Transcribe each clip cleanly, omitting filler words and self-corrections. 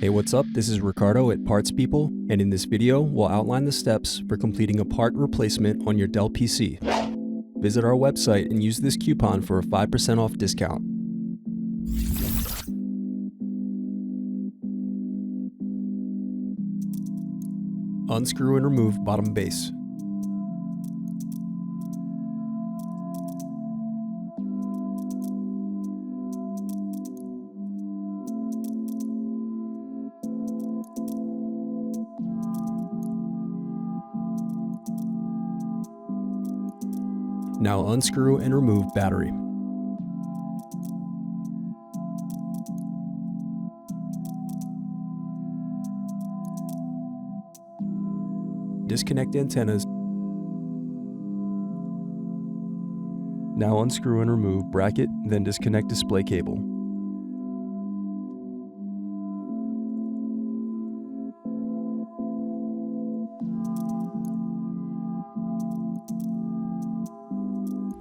Hey, what's up? This is Ricardo at Parts People, and in this video, we'll outline the steps for completing a part replacement on your Dell PC. Visit our website and use this coupon for a 5% off discount. Unscrew and remove bottom base. Now unscrew and remove battery. Disconnect antennas. Now unscrew and remove bracket, then disconnect display cable.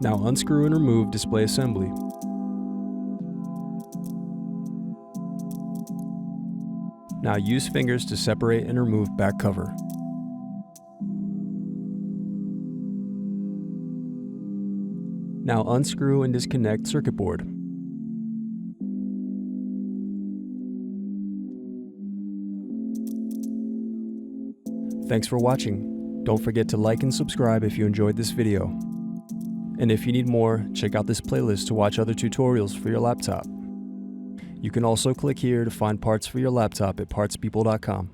Now unscrew and remove display assembly. Now use fingers to separate and remove back cover. Now unscrew and disconnect circuit board. Thanks for watching. Don't forget to like and subscribe if you enjoyed this video. And if you need more, check out this playlist to watch other tutorials for your laptop. You can also click here to find parts for your laptop at partspeople.com.